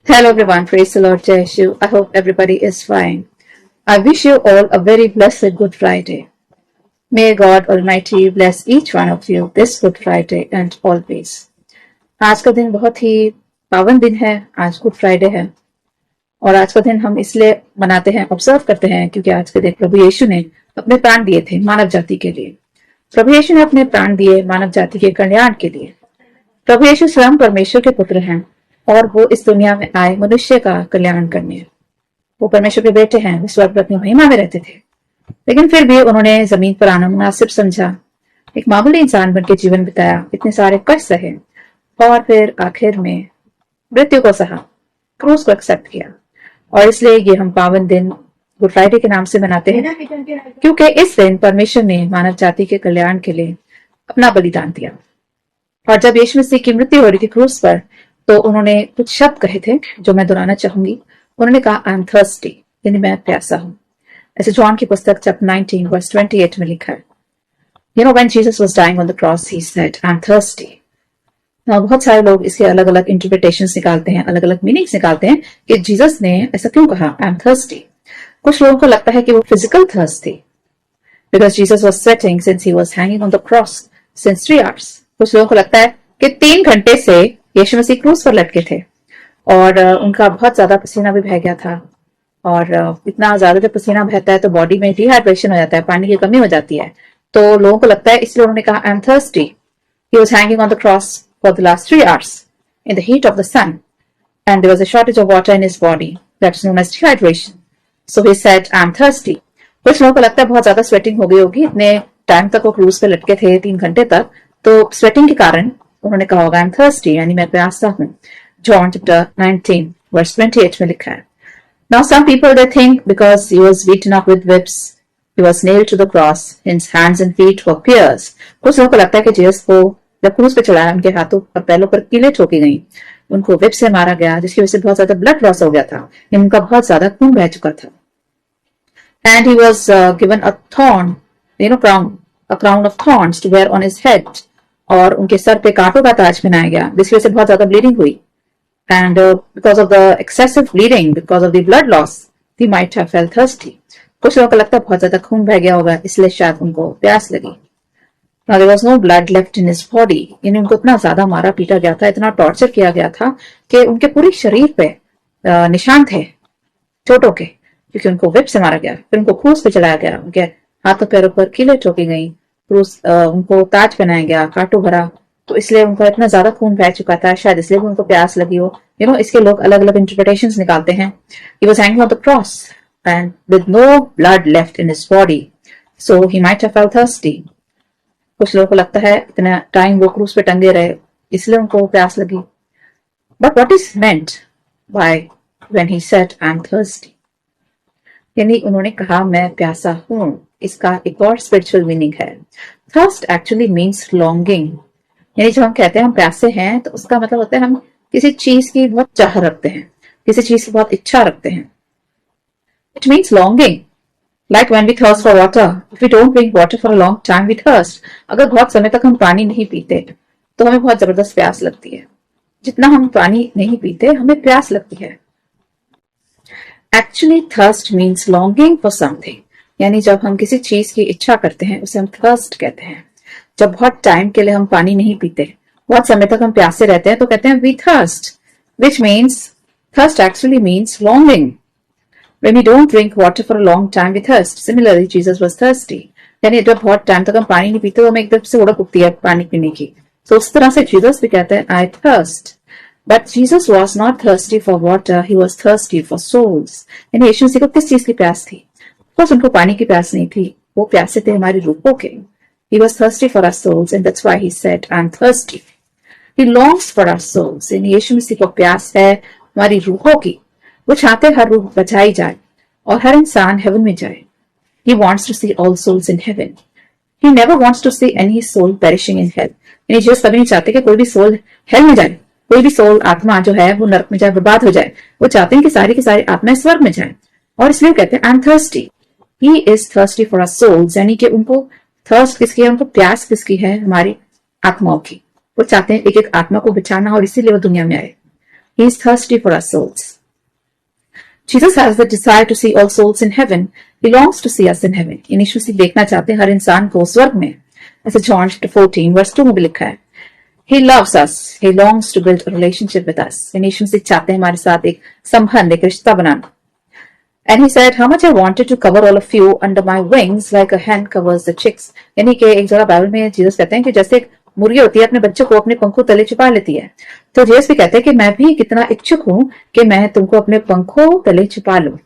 Hello everyone, praise the Lord Jeshu. I hope everybody is fine. I wish you all a very blessed Good Friday. May God Almighty bless each one of you this Good Friday and always. आज का दिन बहुत ही पावन दिन है। आज good Friday है और आज का दिन हम इसलिए मनाते हैं, ऑब्जर्व करते हैं, क्योंकि आज के दिन प्रभु यीशु ने अपने प्राण दिए थे मानव जाति के लिए। प्रभु यीशु ने अपने प्राण दिए मानव जाति के कल्याण के लिए। प्रभु यीशु स्वयं परमेश्वर के पुत्र हैं और वो इस दुनिया में आए मनुष्य का कल्याण करने। वो परमेश्वर के बेटे हैं, वे स्वर्ग अपनी महिमा में रहते थे, लेकिन फिर भी उन्होंने जमीन पर आना मुनासिब समझा। एक मामूली इंसान बनकर जीवन बिताया, इतने सारे कष्ट सहे और फिर आखिर में मृत्यु को सहा, क्रूस को एक्सेप्ट किया। और इसलिए ये हम पावन दिन गुड फ्राइडे के नाम से मनाते हैं, क्योंकि इस दिन परमेश्वर ने मानव जाति के कल्याण के लिए अपना बलिदान दिया। और जब यीशु मसीह की मृत्यु हो रही थी क्रूस पर, तो उन्होंने कुछ शब्द कहे थे जो मैं दोहराना चाहूंगी। उन्होंने कहा, आई एम थर्स्टी, यानी मैं प्यासा हूं। ऐसे जॉन की पुस्तक चैप्टर 19 वर्स 28 में लिखा है, you know when Jesus was dying on the cross he said I am thirsty. बहुत सारे लोग इसके अलग अलग इंटरप्रिटेशंस निकालते हैं, अलग अलग मीनिंग्स निकालते हैं कि जीसस ने ऐसा क्यों कहा, आई एम थर्स्टी। कुछ लोगों को लगता है कि वो फिजिकल थर्स्ट थी, because Jesus was sweating since he was hanging on the cross since 3 hours. कुछ लोगों को लगता है कि 3 घंटे से यीशु मसीह क्रूस पर लटके थे और उनका बहुत ज्यादा पसीना भी बह गया था। और इतना ज्यादा जब पसीना बहता है तो बॉडी में डिहाइड्रेशन हो जाता है, पानी की कमी हो जाती है। तो लोगों को लगता है इसलिए उन्होंने कहा, I am thirsty. He was hanging on the cross for the last 3 hours in the heat of the sun and there was a shortage of water in his body, that is known as dehydration. So he said I am thirsty. कुछ लोगों को लगता है बहुत ज्यादा sweating हो गई होगी, इतने टाइम तक वो क्रूज पे लटके थे 3 घंटे तक, तो स्वेटिंग के कारण उन्होंने कहा होगा, आई एम थर्स्टी, यानी मैं प्यासा हूं। जॉन चैप्टर 19 वर्स 28 में लिखा है। Now some people they think because he was beaten up with whips, he was nailed to the cross, his hands and feet were pierced. कुछ लोगों को लगता है कि जीसस को जब क्रूस पे चढ़ाया, उनके हाथों और पैरों पर कीलें ठोकी गई, उनको विप से मारा गया, जिसकी वजह से बहुत ज्यादा ब्लड लॉस हो गया था, उनका बहुत ज्यादा खून बह चुका था। And he was given a thorn, crown, a crown of thorns to wear on his head. और उनके सर पे कांटों का ताज पहनाया गया, जिसकी वजह से बहुत ज्यादा ब्लीडिंग हुई। And because of the excessive bleeding, because of the blood loss, he might have felt thirsty. कुछ लोगों को लगता है बहुत ज्यादा खून बह गया होगा, इसलिए शायद उनको प्यास लगी। Now there was no blood left in his body, यानी उनको इतना ज्यादा मारा पीटा गया था, इतना टॉर्चर किया गया था कि उनके पूरे शरीर पे निशान थे चोटों के, क्योंकि उनको विप से मारा गया। फिर उनको क्रूस पे चलाया गया, उनके हाथों पैरों पर कीलें ठोकी गई, उनको ताज पहनाया गया, कांटों भरा, तो इसलिए उनका इतना ज्यादा खून बह चुका था, शायद इसलिए भी उनको प्यास लगी हो। इसके लोग अलग अलग इंटरप्रिटेशंस निकालते हैं। He was hanging on the cross and with no blood left in his body, so he might have felt thirsty. कुछ लोगों को लगता है इतना टाइम वो क्रूस पे टंगे रहे, इसलिए उनको प्यास लगी। But what is meant by when he said I'm thirsty? यानी उन्होंने कहा मैं प्यासा हूं, इसका एक और स्पिरिचुअल मीनिंग है। थर्स्ट एक्चुअली मीन्स लॉन्गिंग, यानी जब हम कहते हैं हम प्यासे हैं, तो उसका मतलब होता है हम किसी चीज की बहुत चाह रखते हैं, किसी चीज की बहुत इच्छा रखते हैं। It means longing, like when we thirst for water, if we don't drink water for a long time we thirst. अगर बहुत समय तक हम पानी नहीं पीते तो हमें बहुत जबरदस्त प्यास लगती है। जितना हम पानी नहीं पीते हमें प्यास लगती है। Actually thirst means longing for something, यानी जब हम किसी चीज की इच्छा करते हैं उसे हम थर्स्ट कहते हैं। जब बहुत टाइम के लिए हम पानी नहीं पीते, बहुत समय तक हम प्यासे रहते हैं, तो कहते हैं we thirst, which means thirst actually means longing. When we don't drink water for a long time we thirst. Similarly, Jesus was thirsty. यानी जब बहुत टाइम तक हम पानी नहीं पीते तो हमें एकदम से उड़क उठती है पानी पीने की। तो उस तरह से जीसस भी कहते हैं I thirst. But Jesus was not thirsty for water, he was thirsty for souls. यानी यीशु मसीह को किस चीज की प्यास थी? बस उनको पानी की प्यास नहीं थी, वो प्यासे थे हमारी रूहों के। He was thirsty for our souls and that's why he said I'm thirsty. He longs for our souls. यानी यीशु मसीह को प्यास है हमारी रूहों की। वो चाहते हर रूह बचाई जाए और हर इंसान हेवन में जाए। He wants to see all souls in heaven. He never wants to see any soul perishing in hell. यानी जीसस कभी नहीं चाहते कि कोई भी सोल हेल में जाए, कोई भी सोल आत्मा जो है वो नरक में जाए, बर्बाद हो जाए। वो चाहते हैं कि सारी की सारी आत्माएं स्वर्ग में जाए, और इसलिए कहते हैं I am thirsty. He is thirsty for our souls, यानी कि उनको थर्स्ट किसकी है, उनको प्यास किसकी है, हमारी आत्माओं की। वो चाहते हैं एक एक आत्मा को बचाना और इसीलिए वो दुनिया में आए। He is thirsty for our souls. Jesus has the desire to see all souls in heaven. He longs to see us in heaven. यीशु मसीह देखना चाहते हैं हर इंसान को स्वर्ग में, ऐसे जॉन 14 वर्स 2 में भी लिखा है। He loves us. He longs to build a relationship with us. यीशु मसीह चाहते हैं हमारे साथ एक संबंध, एक रिश्ता बनाना। And he said, how much I wanted to cover all of you under my wings like a hen covers the chicks. यानी कि एक जगह बाइबल में जीसस कहते हैं कि जैसे एक मुर्गी होती है अपने बच्चे को अपने पंखों तले छुपा लेती है, तो जीसस भी कहते हैं कि मैं भी कितना इच्छुक हूं कि मैं तुमको अपने पंखों तले छुपा लूं।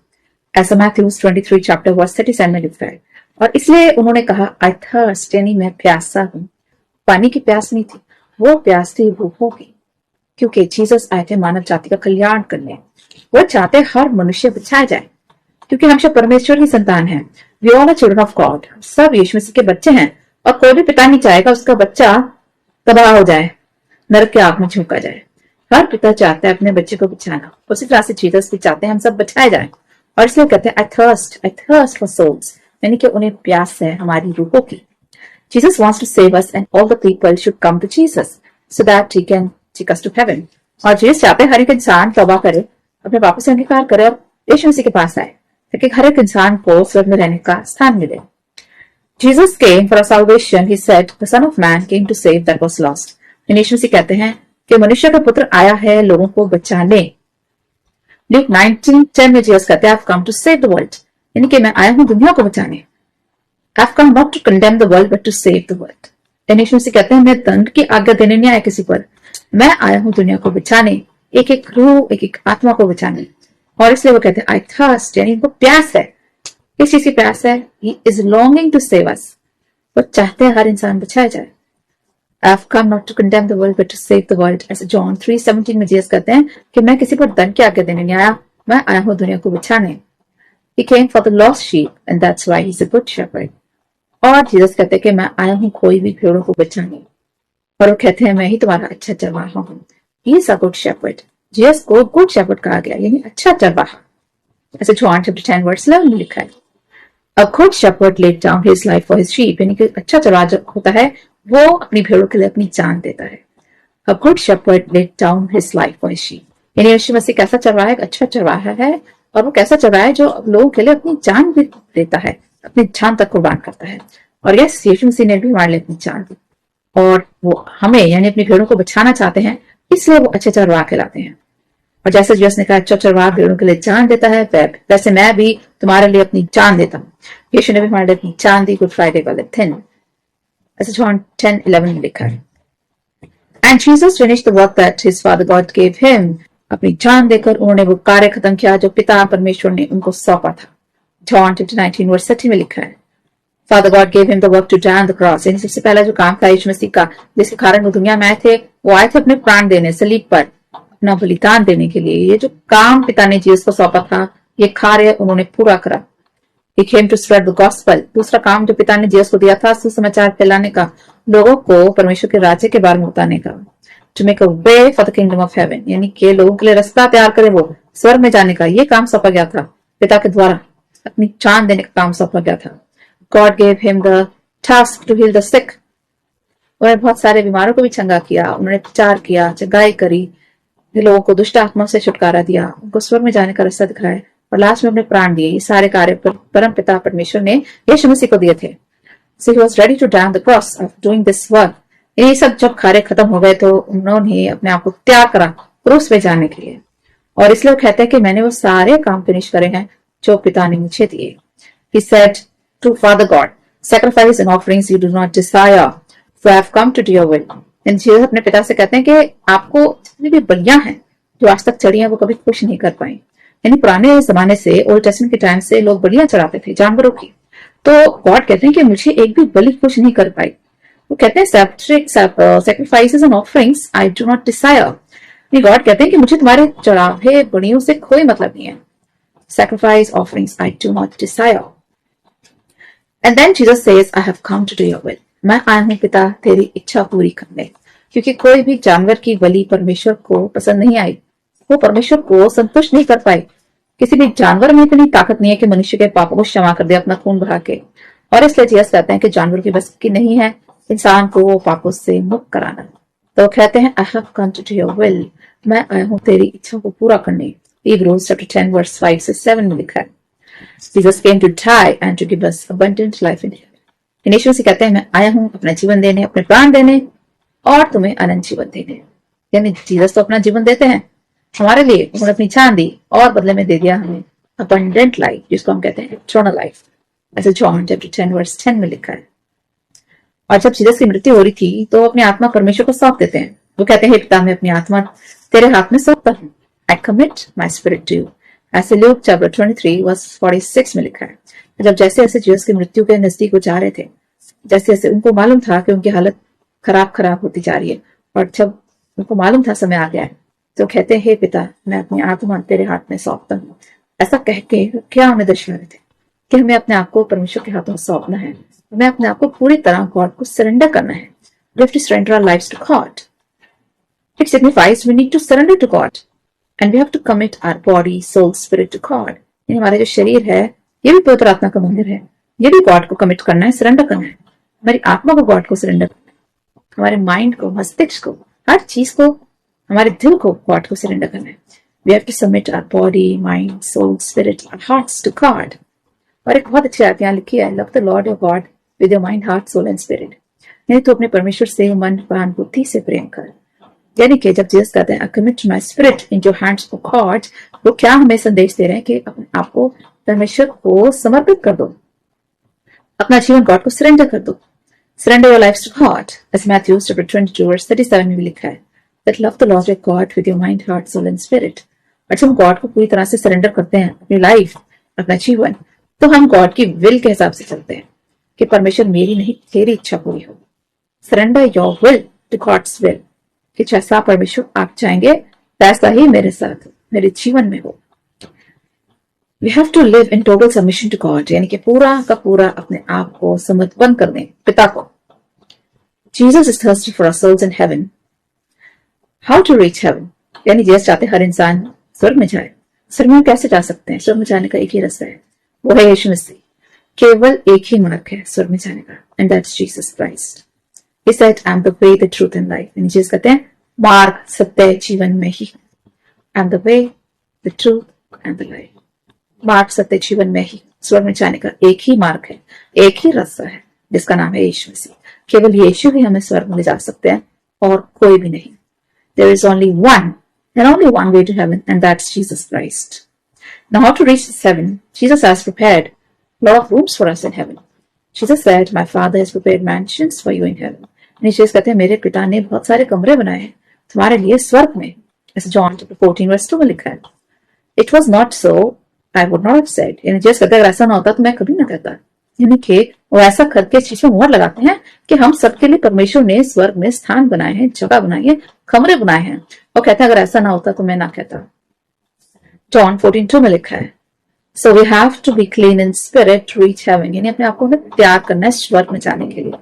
ऐसा मैथ्यूज 23 चैप्टर वर्स 37 में लिखा है। और इसलिए उन्होंने कहा आई थर्स्ट, यानी मैं प्यासा हूं। पानी की प्यास नहीं थी, वो प्यास थी रूहों की, क्योंकि जीसस आए थे मानव जाति का कल्याण करने। वो चाहते हर मनुष्य बचाया जाए, क्योंकि हम सब परमेश्वर की संतान हैं। We all are children of God. सब यीशु मसीह के बच्चे हैं, और कोई भी पिता नहीं चाहेगा उसका बच्चा तबाह हो जाए, नरक के आग में झोंका जाए। हर पिता चाहता है अपने बच्चे को बचाना। उसी तरह से जीसस भी चाहते हैं हम सब बचाए जाए, और इसलिए कहते हैं आई थर्स्ट फॉर सोल्स, यानी कि उन्हें प्यास है हमारी रूहों की। Jesus wants to save us and all the people should come to Jesus so that he can take us to heaven. और जीसस चाहते हैं हर एक इंसान तौबा करे, अपने पापों से अंगीकार करे और यीशु मसीह के पास आए, ताकि हर एक इंसान को स्वर्ग में रहने का स्थान मिले। Jesus came for our salvation. He said, the Son of Man came to save that was lost. यीशु मसीह कहते हैं कि मनुष्य का पुत्र आया है लोगों को बचाने। Luke 19:10 में जीसस कहते हैं, I've come to save the world, यानी कि मैं आया हूं दुनिया को बचाने। I've come not to condemn the world but to save the world. यीशु मसीह कहते हैं मैं दंड की आज्ञा देने नहीं आया किसी पर, मैं आया हूं दुनिया को बचाने, एक एक रूह, एक एक आत्मा को बचाने। और इसलिए वो कहते हैं आई थर्स्ट, यानी उनको प्यास है। किस चीज की प्यास है? He is longing to save us. वो चाहते हैं हर इंसान बचाया जाए। I've come not to condemn the world but to save the world. ऐसे जॉन 3:17 में जीसस कहते हैं कि मैं किसी पर दंड की आज्ञा देने नहीं आया, मैं आया हूं दुनिया को बचाने। He came for the lost sheep and that's why he's a good shepherd. और जीसस कहते हैं कि मैं आया हूं खोई हुई भेड़ों को बचाने, और वो कहते हैं मैं ही तुम्हारा अच्छा चरवाहा हूं। He is a good shepherd. Jesus को गुड शेपर्ड कहा गया, यानी अच्छा चरवाहा। ऐसे जॉन 10 वर्स 11 में लिखा है, A good shepherd laid down his life for his sheep. यानी कि अच्छा चरवाहा जो होता है वो अपनी भेड़ों के लिए अपनी जान देता है। A good shepherd laid down his life for his sheep. यानी यीशु मसीह कैसा चरवाहा है? अच्छा चरवाहा है, और वो कैसा चरवाहा है जो लोगों के लिए अपनी जान भी देता है, अपनी जान तक कुर्बान करता है। और यस, यीशु मसीह ने भी हमारे लिए अपनी जान दी, और वो हमें यानी अपनी भेड़ों को बचाना चाहते हैं, इसलिए वो अच्छे चरवाहा कहलाते हैं। और जैसे जीसस ने कहा अच्छा चरवाहा भेड़ों के लिए जान देता है, वैसे मैं भी तुम्हारे लिए अपनी जान देता हूँ। यीशु ने भी हमारे लिए अपनी जान दी गुड फ्राइडे वाले दिन। ऐसे जॉन 10:11 में लिखा है, and Jesus finished the work that his father God gave him. अपनी जान देकर उन्होंने वो कार्य खत्म किया जो पिता परमेश्वर ने उनको सौंपा था। जॉन 19 वर्स 30 में लिखा है, Father God gave him the work to die on the cross. यानी सबसे पहला जो काम था यीशु मसीह का, जिसके कारण वो दुनिया में आए थे, वो आए थे अपने प्राण देने, सलीब पर अपना बलिदान देने के लिए। ये जो काम पिता ने जीसस को सौंपा था, ये कार्य उन्होंने पूरा करा। He came to spread the gospel. दूसरा काम जो पिता ने जीसस को दिया था, सुसमाचार फैलाने का, लोगों को परमेश्वर के राज्य के बारे में बताने का। To make a way for the kingdom of heaven, यानी कि लोगों के लिए रास्ता तैयार करे वो स्वर्ग में जाने का, ये काम सौंपा गया था पिता के द्वारा। अपनी जान देने का काम सौंपा गया था। God gave him the task to heal the sick. उन्होंने बहुत सारे बीमारों को भी चंगा किया, उन्होंने प्रचार किया, चंगाई करी, लोगों को दुष्ट आत्माओं से छुटकारा दिया, उनको स्वर्ग में जाने का रास्ता दिखाया, और लास्ट में अपने प्राण दिए। ये सारे कार्य परम पिता परमेश्वर ने यीशु मसीह को दिए थे। So he was ready to die on the cross of doing this work. ये सब जब कार्य खत्म हो गए तो उन्होंने अपने आप को तैयार करा क्रूस पे जाने के लिए, और इसलिए वो कहते हैं कि मैंने वो सारे काम फिनिश करे हैं जो पिता ने मुझे दिए। He said to Father God, sacrifice and offerings you do not desire, for I have come to do your will. Jesus अपने पिता से कहते हैं कि आपको जितनी भी बलियां हैं जो आज तक चढ़ी हैं वो कभी खुश नहीं कर पाई। यानी पुराने जमाने से, ओल्ड टेस्टमेंट के टाइम से लोग बलियां चढ़ाते थे जानवरों की, तो गॉड कहते हैं कि मुझे एक भी बलि खुश नहीं कर पाई। वो कहते हैं sacrifices and offerings I do not Dzire. God कहते हैं कि मुझे तुम्हारे चढ़ावे बलियों से कोई मतलब नहीं है। Sacrifice offerings I do not desire. And then Jesus says I have come to do your will. मैं आया हूं पिता तेरी इच्छा पूरी करने, क्योंकि कोई भी जानवर की बलि परमेश्वर को पसंद नहीं आई, वो परमेश्वर को संतुष्ट नहीं कर पाए। किसी भी जानवर में इतनी ताकत नहीं है कि मनुष्य के पापों को क्षमा कर दे अपना खून बहा के, और इसलिए जीसस कहते हैं कि जानवर की बस की नहीं है इंसान को वो पापों से मुक्त कराना। तो कहते हैं I have come to do your will, मैं आया हूँ तेरी इच्छा को पूरा करने। Hebrews chapter 10 verse 5 से 7 में लिखा है, Jesus came to die and to give us abundant life in heaven। यीशु से कहते हैं मैं आया हूँ अपना जीवन देने, अपने प्राण देने और तुम्हें अनंत जीवन देने। यानी जीसस तो अपना जीवन देते हैं हमारे लिए, उन्होंने अपनी जान दी और बदले में दे दिया हमें abundant life, जिसको हम कहते हैं eternal life, ऐसे जॉन चैप्टर 10 वर्स 10 में लिखा है। और जब जीसस की मृत्यु हो रही थी तो अपनी आत्मा परमेश्वर को सौंप देते हैं। वो कहते हैं हे पिता, मैं अपनी आत्मा तेरे हाथ में सौंपता हूँ, I commit my spirit to you, ऐसे लूक चैप्टर 23 वर्स 46 में लिखा है। जब जैसे जैसे जीसस की मृत्यु के नजदीक वो जा रहे थे, जैसे जैसे उनको मालूम था कि उनकी हालत खराब होती जा रही है, और जब उनको मालूम था समय आ गया है, तो कहते हैं हे पिता, मैं अपनी आत्मा तेरे हाथ में सौंपता हूँ। ऐसा कह के क्या हमें दर्शा रहे थे कि हमें अपने आप को परमेश्वर के हाथों में सौंपना है, हमें अपने आप को पूरी तरह गॉड को सरेंडर करना है। We have to surrender our lives to God. It signifies we need to surrender to God and we have to commit our body, soul, spirit to God. यानी हमारा जो शरीर है ये भी पवित्र आत्मा का मंदिर है, ये भी गॉड को कमिट करना है, सरेंडर करना है। हमारी आत्मा को गॉड को सरेंडर करना है, हमारे माइंड को, मस्तिष्क को, हर चीज को, हमारे दिल को गॉड को सरेंडर करना है। We have to submit our body, mind, soul, spirit, our hearts to God. और एक बहुत अच्छी आयत यहाँ लिखी है, love the Lord your God with your mind, heart, soul and spirit. यानी तो अपने परमेश्वर से मन, प्राण, बुद्धि से प्रेम कर। यानी कि जब जीसस कहते हैं I commit my spirit in your hands for God, वो क्या हमें संदेश दे रहे हैं कि अपने आप को परमेश्वर को समर्पित कर दो, अपना जीवन गॉड को सरेंडर कर दो। Surrender your lives to God, as Matthew chapter 22 verse 37 में भी लिखा है, that love the Lord your God with your mind, heart, soul and spirit. और जब हम गॉड को पूरी तरह से सरेंडर करते हैं, अपनी लाइफ, अपना जीवन, तो हम गॉड की विल के हिसाब से चलते हैं कि परमेश्वर मेरी नहीं तेरी इच्छा पूरी हो। Surrender your will to God's will, कि जैसा परमेश्वर आप चाहेंगे वैसा ही मेरे साथ मेरे जीवन में हो। We have to live in total submission to God, यानी कि पूरा का पूरा अपने आप को समर्पण कर दें पिता को। Jesus is thirsty for our souls in heaven. How to reach heaven, यानी जीसस चाहते हर इंसान स्वर्ग में जाए। स्वर्ग में कैसे जा सकते हैं? स्वर्ग में जाने का एक ही रास्ता है, वो है यीशु मसीह। केवल एक ही मार्ग है स्वर्ग में जाने का, and that's Jesus Christ. He said, I'm the way, the truth and life. यानी जीसस कहते हैं मार्ग, सत्य, जीवन में ही। I'm the way, the truth and the life. मार्ग, सत्य, जीवन में ही स्वर्ग में जाने का एक ही मार्ग है, एक ही रास्ता है, जिसका नाम है यीशु मसीह। केवल यीशु ही हमें स्वर्ग में ले जा सकते हैं और कोई भी नहीं। There is only one and only one way to heaven, and that's Jesus Christ. Now, how to reach this heaven? Jesus has prepared a lot of rooms for us in heaven. Jesus said, my father has prepared mansions for you in heaven. Jesus कहते हैं मेरे पिता ने बहुत सारे कमरे बनाए हैं तुम्हारे लिए स्वर्ग में, ऐसे जॉन चैप्टर 14 वर्स 2 में लिखा है। It was not so, I would not have said. यानी जीसस कहते हैं अगर ऐसा ना होता तो मैं कभी ना कहता। यानी कि वो ऐसा करके इस चीज में मोहर लगाते हैं कि हम सबके लिए परमेश्वर ने स्वर्ग में स्थान बनाए हैं, जगह बनाई है, कमरे बनाए हैं, और कहते हैं अगर ऐसा ना होता तो मैं ना कहता। जॉन 14:2 में लिखा है, so we have to be clean in spirit to reach heaven. यानी अपने आप को हमें तैयार करना है स्वर्ग में जाने के लिए।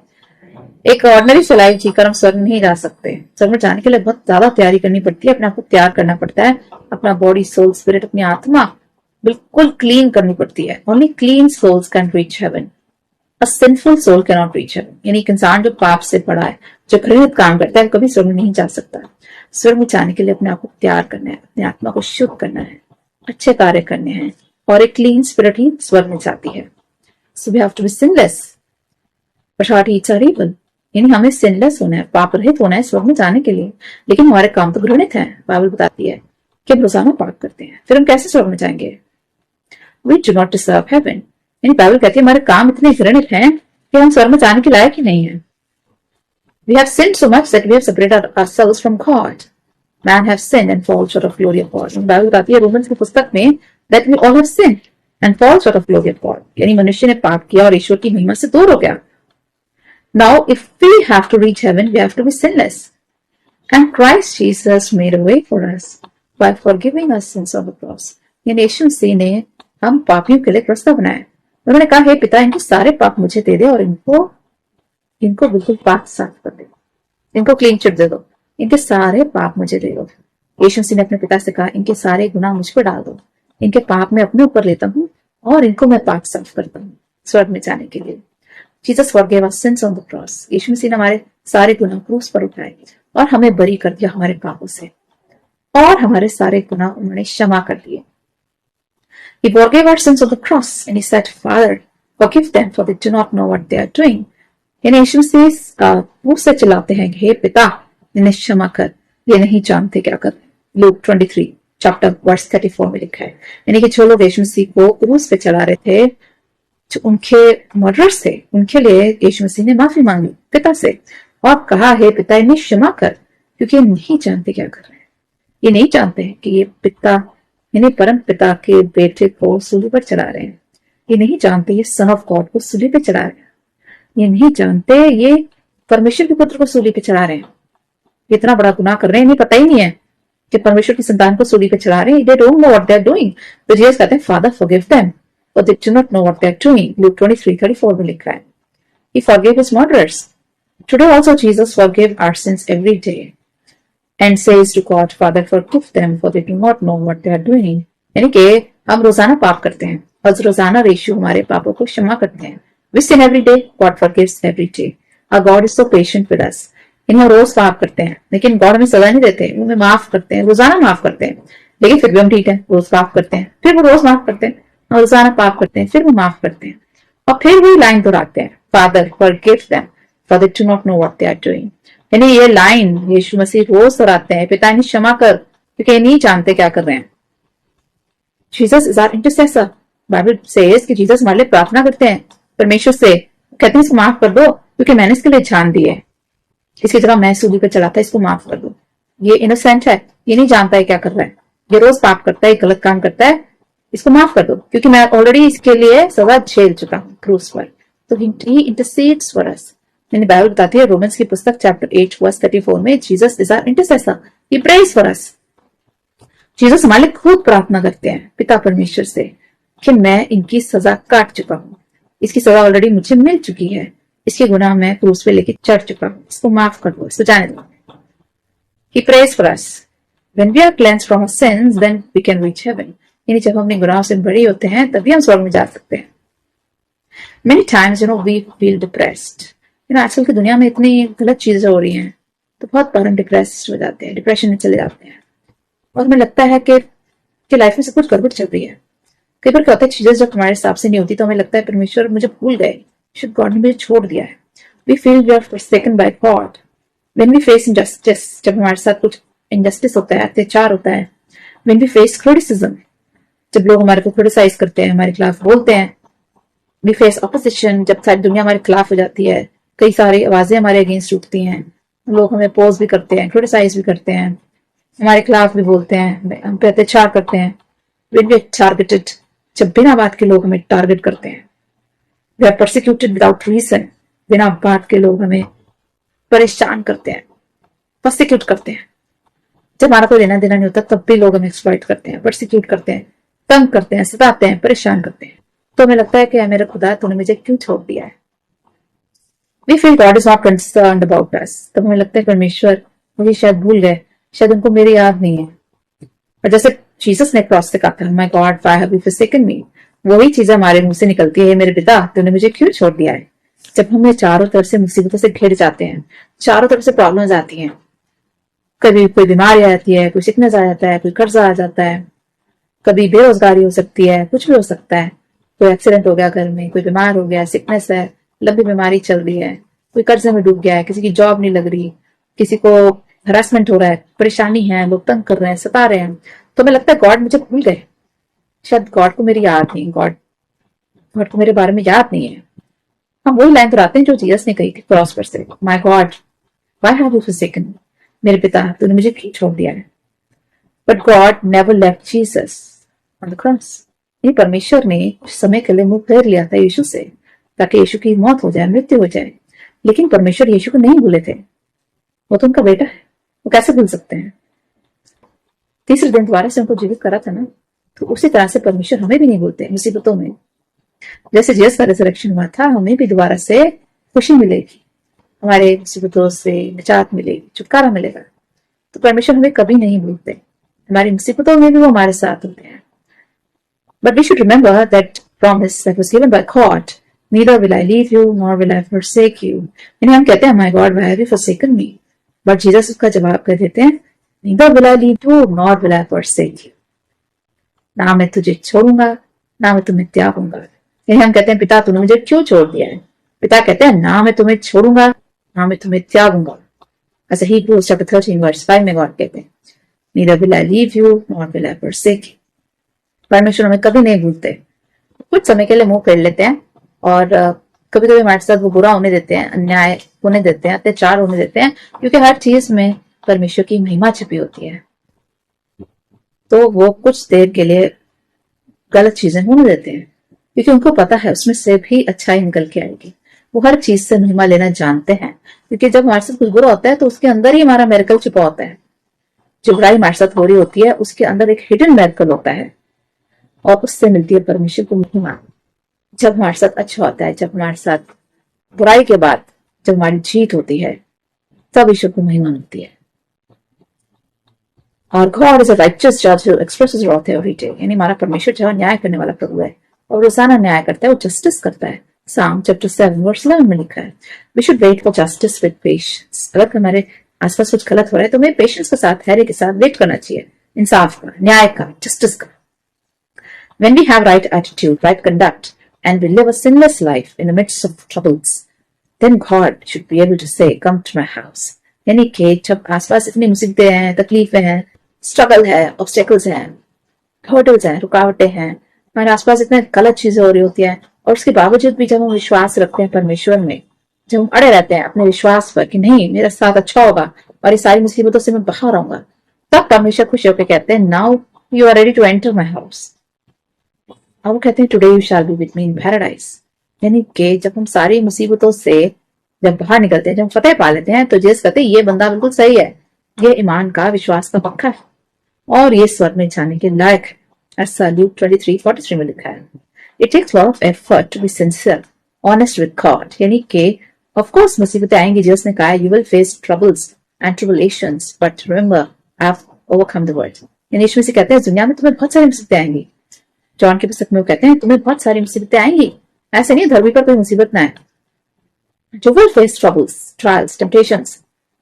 एक ऑर्डिनरी से लाइफ जीकर हम स्वर्ग नहीं जा सकते। स्वर्ग में जाने के लिए बहुत ज्यादा तैयारी करनी पड़ती है, अपने आप को तैयार करना पड़ता है, अपना बॉडी, सोल, स्पिरिट, अपनी आत्मा बिल्कुल क्लीन करनी पड़ती है। Only clean souls can reach heaven, a sinful soul can not reach heaven. यानी एक इंसान जो पाप से पड़ा है, जो घृणित काम करता है, कभी स्वर्ग में नहीं जा सकता। स्वर्ग में जाने के लिए अपने आप को तैयार करना है, अपनी आत्मा को शुद्ध करना है, अच्छे कार्य करने हैं, और एक क्लीन स्पिरिट ही स्वर्ग में जाती है। So we have to be sinless, but our deeds are evil. यानी हमें सिनलेस होना है, पाप रहित होना है स्वर्ग में जाने के लिए, लेकिन हमारे काम तो घृणित हैं। बाइबल बताती है कि हम रोजाना पाप करते हैं, फिर हम कैसे स्वर्ग में जाएंगे? We do not deserve heaven. यानी बाइबल कहती है हमारे काम इतने घृणित हैं कि हम स्वर्ग में जाने के लायक ही नहीं है। We have sinned so much that we have separated ourselves from God. Man have sinned and fall short of glory of God. Bible बताती है रोमन्स की पुस्तक में that we all have sinned and fall short of glory of God. यानी मनुष्य ने पाप किया और ईश्वर की महिमा से दूर हो गया। Now, if we have to reach heaven, we have to be sinless. And Christ Jesus made a way for us by forgiving us sins on the cross. यानी यीशु मसीह ने हम पापियों के लिए रास्ता बनाया। उन्होंने कहा हे पिता, इनके सारे पाप मुझे दे दे और इनको बिल्कुल पाक साफ कर दे, इनको क्लीन चिट दे दो, इनके सारे पाप मुझे दे दो। यीशु मसीह ने अपने पिता से कहा इनके सारे गुनाह मुझ पर डाल दो, इनके पाप मैं अपने ऊपर लेता हूँ और इनको मैं पाक साफ करता हूँ स्वर्ग में जाने के लिए। Jesus forgave our sins on the cross. Yeshu Masih ने हमारे सारे गुनाह क्रूस पर उठाए और हमें बरी कर दिया हमारे पापों से। और हमारे सारे गुनाह उन्होंने क्षमा कर दिए। He forgave our sins on the cross and he said, Father, forgive them for they do not know what they are doing. यानी यीशु मसीह मुंह से चिल्लाते हैं, हे पिता इन्हें क्षमा कर, ये नहीं जानते क्या कर। लूक 23 चैप्टर वर्स 34 में लिखा है। यानी कि जो लोग यीशु मसीह को क्रूस पे चढ़ा रहे थे, जो उनके मर्डर्स थे, उनके लिए यीशु मसीह ने माफी मांगी पिता से और कहा, हे पिता इन्हें क्षमा कर, क्योंकि ये नहीं जानते क्या कर रहे हैं। ये नहीं जानते कि ये पिता, इन्हें परम पिता के बेटे को सूली पर चढ़ा रहे हैं। ये नहीं जानते ये सन ऑफ गॉड को सूली पे चढ़ा रहे हैं। ये नहीं जानते ये परमेश्वर के पुत्र को सूली पे चढ़ा रहे हैं। इतना बड़ा गुनाह कर रहे हैं, इन्हें पता ही नहीं है कि परमेश्वर की संतान को सूली पे चढ़ा रहे हैं। They don't know what they are doing. तो जीसस कहते हैं, Father forgive them, for they do not know what they are doing. Luke 23:34 में लिखा है। He forgave his murderers. Today also Jesus forgave our sins every day and says to God, Father forgive them, for they do not know what they are doing. यानी कि हम रोजाना पाप करते हैं और रोजाना यीशु हमारे पापों को क्षमा करते हैं। We sin every day, God forgives every day. Our God is so patient with us. इन्हें रोज पाप करते हैं, लेकिन गॉड हमें सजा नहीं देते, हमें माफ करते हैं, रोजाना माफ करते हैं। लेकिन फिर भी हम ठीक है, रोज पाप करते हैं, फिर वो रोज माफ करते हैं, और रोजाना पाप करते हैं, फिर वो माफ करते हैं, और फिर वही लाइन दोहराते हैं, Father forgive them for they do not know what they are doing. यानी ये लाइन यीशु मसीह रोज दोहराते हैं, पिता इन्हें क्षमा कर, क्योंकि ये नहीं जानते क्या कर रहे हैं। Jesus is our intercessor. Bible says कि जीसस हमारे लिए प्रार्थना करते हैं परमेश्वर से, कहते हैं इसको माफ कर दो क्योंकि मैंने इसके लिए जान दी है, इसकी जगह मैं सूली पर चढ़ा था, इसको माफ कर दो। ये इनोसेंट है, ये नहीं जानता है क्या कर रहा है, ये रोज पाप करता है, गलत काम करता है, इसको माफ कर दो क्योंकि मैं ऑलरेडी इसके लिए सजा झेल चुका हूँ क्रूस पर। तो ही इंटरसीड्स फॉर अस। मैंने बाइबल बताती है रोमन्स की पुस्तक चैप्टर 8 वर्स 34 में, Jesus is our intercessor, he prays for us. Jesus हमारे लिए खुद प्रार्थना करते हैं पिता परमेश्वर से कि मैं इनकी सजा काट चुका हूँ, इसकी सजा ऑलरेडी मुझे मिल चुकी है, इसके गुनाह मैं क्रूस पे लेके चढ़ चुका हूँ, इसको माफ कर दो, इसको जाने दो। He prays for us. When we are cleansed from our sins, then we can reach heaven. यानी जब हम अपने गुनाहों से बरी होते हैं तभी हम स्वर्ग में जा सकते हैं। Many times, we feel depressed. आजकल की दुनिया में इतनी गलत चीजें हो रही हैं, तो बहुत बार हम डिप्रेस्ड हो जाते हैं, डिप्रेशन में चले जाते हैं, और हमें लगता है कि लाइफ में सब कुछ गड़बड़ चल रही है। कई बार क्या होता है, चीजें जब हमारे हिसाब से नहीं होती तो हमें लगता है परमेश्वर मुझे भूल गए, शायद गॉड ने मुझे छोड़ दिया है। We feel we are forsaken by God. When we face injustice, जब हमारे साथ कुछ injustice होता है, अत्याचार होता है, when we face criticism, जब लोग हमारे को क्रिटिसाइज करते हैं, हमारे खिलाफ बोलते हैं, we face opposition, जब सारी दुनिया हमारे खिलाफ हो जाती है, कई सारी आवाजें हमारे अगेंस्ट उठती हैं, लोग हमें अपोज भी करते हैं, क्रिटिसाइज भी करते हैं, हमारे खिलाफ भी बोलते हैं, हम पे अत्याचार करते हैं। When we are targeted, जब बिना बात के लोग हमें टारगेट करते हैं, we are persecuted without reason, बिना बात के लोग हमें परेशान करते हैं, परसिक्यूट करते हैं, जब हमारा कोई लेना देना नहीं होता तब भी लोग हमें एक्सप्लॉइट करते हैं, परसिक्यूट करते हैं, तंग करते हैं, सताते हैं, परेशान करते हैं। तो हमें लगता है कि मेरा खुदा तूने मुझे क्यों छोड़ दिया है। We feel God is not concerned about us. तब हमें लगता है परमेश्वर मुझे शायद भूल गए, शायद उनको मेरी याद नहीं है। और जैसे जीसस ने क्रॉस से कहा था, My God, why have you forsaken me? वही चीज हमारे मुंह से निकलती है, मेरे पिता तूने मुझे क्यों छोड़ दिया है। जब हमें चारों तरफ से मुसीबतों से घिर जाते हैं, चारों तरफ से प्रॉब्लम्स आती हैं, कभी कोई बीमारी आ जाती है, कोई सिकनेस आ जाता है, कोई कर्जा आ जाता है, कभी बेरोजगारी हो सकती है, कुछ भी हो सकता है, कोई एक्सीडेंट हो गया घर में, कोई बीमार हो गया, सिकनेस है, लंबी बीमारी चल रही है, कोई कर्जे में डूब गया है, किसी की जॉब नहीं लग रही, किसी को हरासमेंट हो रहा है, परेशानी है, लोग तंग कर रहे हैं, सता रहे हैं, तो हमें लगता है गॉड मुझे भूल गए, शायद गॉड को मेरी याद नहीं, गॉड को मेरे बारे में याद नहीं है। हम वही लाइन दोहराते हैं जो जीसस ने कही थी क्रॉस पर से, my God why have you forsaken me, मेरे पिता तूने मुझे क्यों छोड़ दिया है। But God never left Jesus on the cross. ये परमेश्वर ने कुछ समय के लिए मुंह फेर लिया था यीशु से, ताकि यीशु की मौत हो जाए, मृत्यु हो जाए, लेकिन परमेश्वर यीशु को नहीं भूले थे, वो तो उनका बेटा है, वो कैसे भूल सकते हैं। तीसरे दिन दोबारा से उनको जीवित करा था ना, तो उसी तरह से परमेश्वर हमें भी नहीं भूलते मुसीबतों में। जैसे जीसस का रिजरेक्शन हुआ था, हमें भी दोबारा से खुशी मिलेगी, हमारे मुसीबतों से निजात मिलेगी, छुटकारा मिलेगा। तो परमेश्वर हमें कभी नहीं भूलते, हमारी मुसीबतों में भी वो हमारे साथ होते हैं। But we should remember that promise that was given by God, neither will I leave you nor will I forsake you. यानी हम कहते हैं, My God, why have you forsaken me? But Jesus उसका जवाब कर देते हैं, neither will I leave you nor will I forsake you. ना मैं तुझे छोड़ूंगा ना मैं तुम्हें त्यागूंगा। यानी हम कहते हैं पिता तूने मुझे क्यों छोड़ दिया है? पिता कहते हैं ना मैं तुम्हें छोड़ूंगा ना मैं तुम्हें त्यागूंगा। ऐसे Hebrews chapter 13 verse 5 में गॉड कहते हैं neither will I leave you nor will I forsake you। परमेश्वर हमें कभी नहीं भूलते। कुछ समय के लिए मुंह फेर लेते हैं और कभी कभी हमारे साथ वो बुरा होने देते हैं, अन्याय होने देते हैं, अत्याचार होने देते हैं, क्योंकि हर चीज में परमेश्वर की महिमा छिपी होती है। तो वो कुछ देर के लिए गलत चीजें होने देते हैं क्योंकि उनको पता है उसमें से भी अच्छाई निकल के आएगी। वो हर चीज से महिमा लेना जानते हैं, क्योंकि जब हमारे साथ कुछ बुरा होता है तो उसके अंदर ही हमारा मेरेकल छिपा होता है। जो बुराई हमारे साथ हो रही होती है उसके अंदर एक हिडन मेरेकल होता है और उससे मिलती है परमेश्वर को महिमा। जब हमारे साथ अच्छा होता है, जब हमारे साथ बुराई के बाद जब हमारी जीत होती है, तब ईश्वर को महिमा मिलती है। और गॉड इज अ राइचियस जज who expresses wrath every day। यानी हमारा परमेश्वर जो न्याय करने वाला प्रभु है और रोजाना न्याय करता है, वो जस्टिस करता है। Psalm chapter 7 verse 11 में लिखा है we should wait for justice with patience। अगर हमारे आसपास कुछ गलत हो रहा है तो हमें पेशेंस के साथ, धैर्य के साथ वेट करना चाहिए, इंसाफ का, न्याय का, जस्टिस का। When we have right attitude, right conduct, and we live a sinless life in the midst of troubles, then God should be able to say, come to my house। यानी कि जब आसपास इतनी मुसीबतें हैं, तकलीफें हैं, स्ट्रगल है, ऑब्स्टेकल्स हैं, हर्डल्स हैं, रुकावटें हैं, हमारे आसपास इतने गलत चीजें हो रही होती हैं, और उसके बावजूद भी जब हम विश्वास रखते हैं परमेश्वर में, जब हम अड़े रहते हैं अपने विश्वास पर कि नहीं मेरा साथ अच्छा होगा और ये सारी मुसीबतों से मैं बाहर आऊंगा, तब परमेश्वर खुश होकर कहते हैं now you are ready to enter my house. और वो कहते हैं today you shall be with me in paradise. यानी कि जब हम सारी मुसीबतों से जब बाहर निकलते हैं, जब हम फतेह पा लेते हैं, तो जैसे कहते हैं ये बंदा बिल्कुल सही है, ये ईमान का, विश्वास का पक्का है और ये स्वर्ग में जाने के लायक है। ऐसा ल्यूक 23:43 में लिखा है। It takes lot of effort to be sincere, honest with God. यानी कि ऑफ कोर्स मुसीबतें आएंगी, जिसने कहा है you will face troubles and tribulations but remember I have overcome the world. यानी यीशु मसीह कहते हैं दुनिया में तुम्हें बहुत सारी मुसीबतें आएंगी। जॉन के पुस्तक में वो कहते हैं तुम्हें बहुत सारी मुसीबतें आएंगी, ऐसे नहीं धरती पर कोई मुसीबत ना आए। You will face troubles, trials, temptations,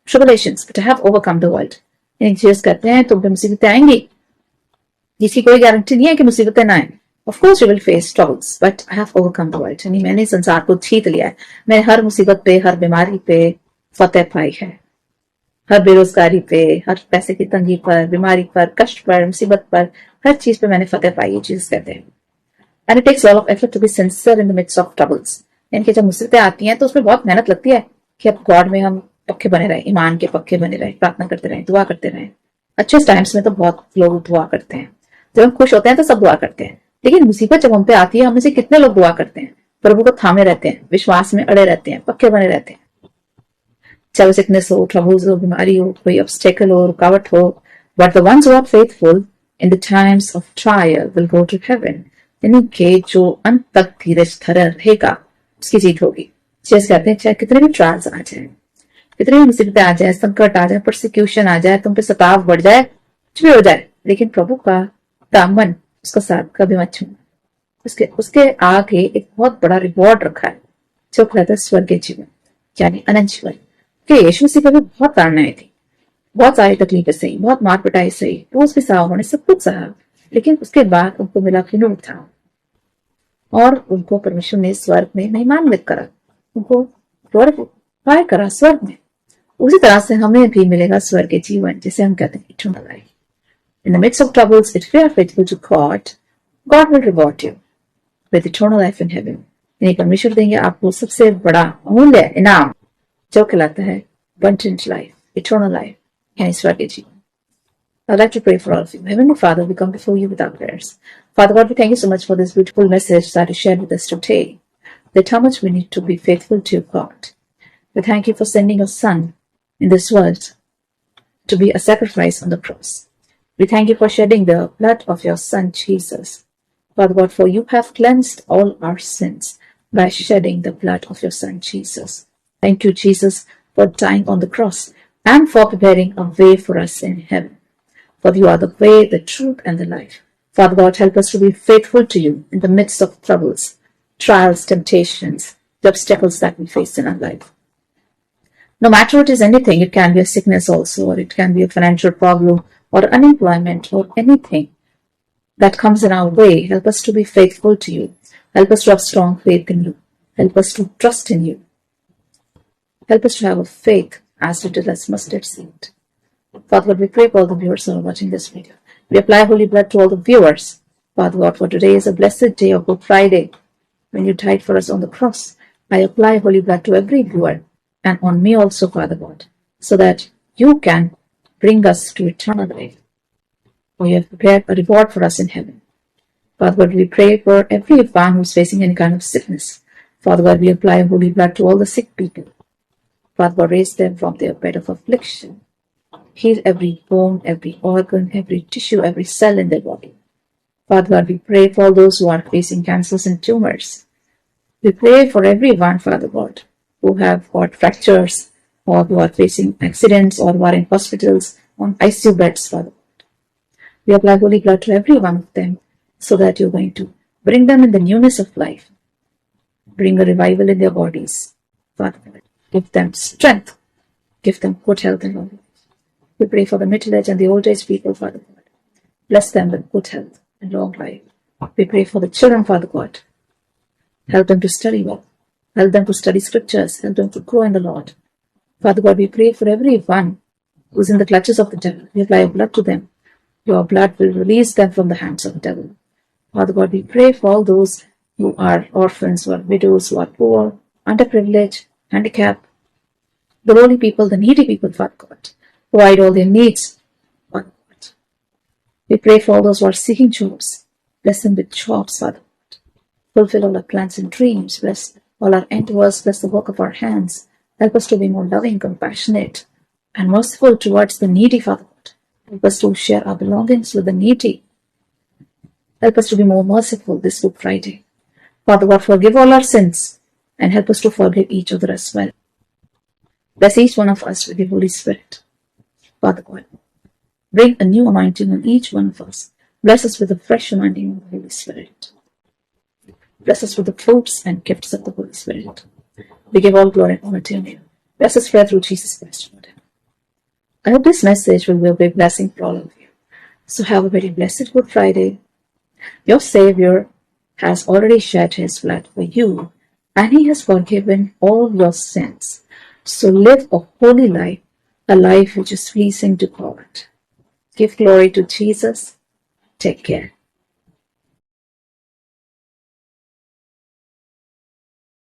tribulations, but I have overcome the world। यानी जीसस कहते हैं तुम पे मुसीबतें आएंगी, जिसकी कोई गारंटी नहीं है कि मुसीबतें ना आए। Of course you will face troubles, but I have overcome the world। यानी मैंने संसार को जीत लिया है। मैंने हर मुसीबत पे, हर बीमारी पे फतेह पाई है, हर बेरोजगारी पे, हर पैसे की तंगी पर, बीमारी पर, कष्ट पर, मुसीबत पर, हर चीज पे मैंने फतेह पाई है, जीसस कहते हैं। And it takes a lot of effort to be sincere in the midst of troubles। यानी कि जब मुसीबतें आती हैं तो उसमें बहुत मेहनत लगती है कि अब गॉड में हम पक्के बने रहे, ईमान के पक्के बने रहे, प्रार्थना करते रहे, दुआ करते रहे। अच्छे टाइम्स में तो बहुत लोग दुआ करते हैं, जब हम खुश होते हैं तो सब दुआ करते हैं, लेकिन मुसीबत जब हम पे आती है, हम में से कितने लोग दुआ करते हैं, प्रभु को थामे रहते हैं, विश्वास में अड़े रहते हैं, पक्के बने रहते हैं। चाहे सिकनेस हो, ट्रबल्स हो, बीमारी हो, कोई ऑब्स्टेकल हो, रुकावट हो, but the ones who are faithful in the times of trial will go to heaven. यानी कि जो अंत तक धीरज धरा रहेगा उसकी जीत होगी। जैसे कहते हैं चाहे कितने भी ट्रायल्स आ जाए, कितनी भी मुसीबतें आ जाए, संकट आ जाए, परसिक्यूशन आ जाए, तुम पे सताव बढ़ जाए, कुछ भी हो जाए, लेकिन प्रभु का दामन, उसका साथ कभी मत छोड़ना। उसके आगे एक बहुत बड़ा रिवॉर्ड रखा है जो कहता है स्वर्गीय जीवन, यानी अनंत जीवन। कि यीशु मसीह का भी बहुत ताड़नाएं थी, बहुत सारी तकलीफें सही, बहुत मार पिटाई सही, रोज भी सहा, उन्होंने सब कुछ सहा, लेकिन उसके बाद उनको मिला पुनरुत्थान था और उनको परमेश्वर ने स्वर्ग में महिमान्वित करा, उनको ग्लोरीफाई करा स्वर्ग में। उसी तरह से हमें भी मिलेगा स्वर्ग के जीवन, जिसे हम कहते हैं eternal life. In the midst of troubles, if you are faithful to God, God will reward you with eternal life in heaven. यानी परमेश्वर देंगे आपको सबसे बड़ा अमूल्य इनाम, जो कहलाता है abundant life, eternal life, यानी स्वर्ग के जीवन। I'd like to pray for all of you. Heavenly Father, we come before you with our prayers. Father God, we thank you so much for this beautiful message that you shared with us today, that how much we need to be faithful to God. We thank you for sending your Son in this world to be a sacrifice on the cross. We thank you for shedding the blood of your Son, Jesus. Father God, for you have cleansed all our sins by shedding the blood of your Son, Jesus. Thank you, Jesus, for dying on the cross and for preparing a way for us in heaven. For you are the way, the truth, and the life. Father God, help us to be faithful to you in the midst of troubles, trials, temptations, the obstacles that we face in our life. No matter it is anything, it can be a sickness also, or it can be a financial problem, or unemployment, or anything that comes in our way. Help us to be faithful to you. Help us to have strong faith in you. Help us to trust in you. Help us to have a faith as little as mustard seed. Father God, we pray for all the viewers who are watching this video. We apply holy blood to all the viewers. Father God, for today is a blessed day of Good Friday, when you died for us on the cross. I apply holy blood to every viewer and on me also, Father God, so that you can bring us to eternal life. For you have prepared a reward for us in heaven. Father God, we pray for everyone who is facing any kind of sickness. Father God, we apply holy blood to all the sick people. Father God, raise them from their bed of affliction. Heal every bone, every organ, every tissue, every cell in their body. Father God, we pray for all those who are facing cancers and tumors. We pray for everyone, Father God, who have got fractures, or who are facing accidents, or who are in hospitals on ICU beds, Father God. We apply holy blood to every one of them, so that you're going to bring them in the newness of life. Bring a revival in their bodies, Father God. Give them strength. Give them good health and long life. We pray for the middle-aged and the old-age people, Father God. Bless them with good health and long life. We pray for the children, Father God. Help them to study well. Help them to study scriptures. Help them to grow in the Lord. Father God, we pray for everyone who's in the clutches of the devil. We apply your blood to them. Your blood will release them from the hands of the devil. Father God, we pray for all those who are orphans, who are widows, who are poor, underprivileged, handicapped, the lowly people, the needy people, Father God. Provide all their needs, Father God. We pray for all those who are seeking jobs. Bless them with jobs, Father God. Fulfill all our plans and dreams. Bless all our endeavors. Bless the work of our hands. Help us to be more loving, compassionate, and merciful towards the needy, Father God. Help us to share our belongings with the needy. Help us to be more merciful this Good Friday. Father God, forgive all our sins and help us to forgive each other as well. Bless each one of us with the Holy Spirit. Father God, bring a new anointing on each one of us. Bless us with a fresh anointing of the Holy Spirit. Bless us with the fruits and gifts of the Holy Spirit. We give all glory and honor to your name. Bless us, prayer through Jesus Christ, Lord. I hope this message will be a big blessing for all of you. So have a very blessed Good Friday. Your Savior has already shed his blood for you, and he has forgiven all your sins. So live a holy life, a life which is pleasing to God. Give glory to Jesus. Take care.